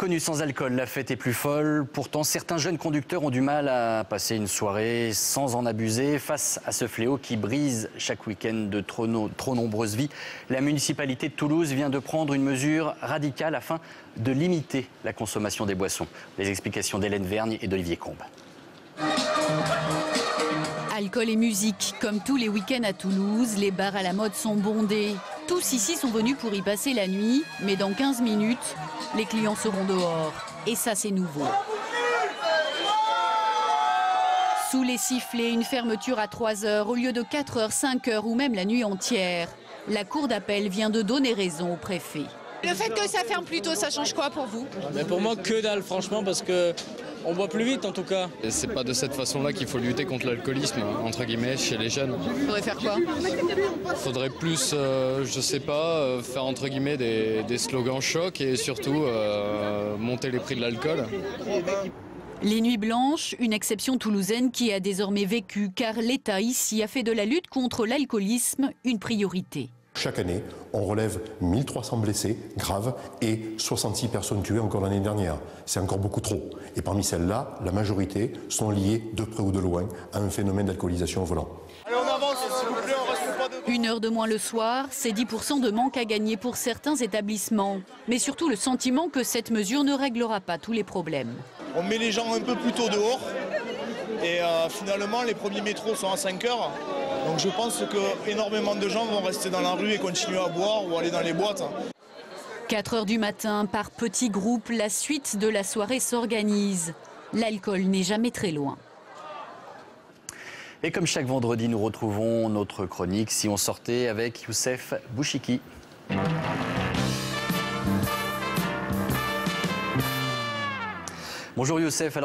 Connu sans alcool, la fête est plus folle. Pourtant, certains jeunes conducteurs ont du mal à passer une soirée sans en abuser. Face à ce fléau qui brise chaque week-end de trop nombreuses vies, la municipalité de Toulouse vient de prendre une mesure radicale afin de limiter la consommation des boissons. Les explications d'Hélène Vergne et d'Olivier Combe. Alcool et musique, comme tous les week-ends à Toulouse, les bars à la mode sont bondés. Tous ici sont venus pour y passer la nuit, mais dans 15 minutes, les clients seront dehors. Et ça, c'est nouveau. Sous les sifflets, une fermeture à 3 heures au lieu de 4 heures, 5 heures ou même la nuit entière. La cour d'appel vient de donner raison au préfet. Le fait que ça ferme plus tôt, ça change quoi pour vous? Mais pour moi, que dalle, franchement, parce que on boit plus vite en tout cas. Et c'est pas de cette façon-là qu'il faut lutter contre l'alcoolisme, entre guillemets, chez les jeunes. Il faudrait faire quoi? Il faudrait plus, je sais pas, faire entre guillemets des slogans chocs et surtout monter les prix de l'alcool. Les Nuits Blanches, une exception toulousaine qui a désormais vécu, car l'État ici a fait de la lutte contre l'alcoolisme une priorité. Chaque année, on relève 1300 blessés graves et 66 personnes tuées encore l'année dernière. C'est encore beaucoup trop. Et parmi celles-là, la majorité sont liées de près ou de loin à un phénomène d'alcoolisation au volant. Allez, on avance, s'il vous plaît, on reste pas debout. 1 heure de moins le soir, c'est 10% de manque à gagner pour certains établissements. Mais surtout le sentiment que cette mesure ne réglera pas tous les problèmes. On met les gens un peu plus tôt dehors. Et finalement, les premiers métros sont à 5 heures. Donc je pense qu'énormément de gens vont rester dans la rue et continuer à boire ou aller dans les boîtes. 4 heures du matin, par petits groupes, la suite de la soirée s'organise. L'alcool n'est jamais très loin. Et comme chaque vendredi, nous retrouvons notre chronique Si on sortait avec Youssef Bouchiki. Bonjour Youssef.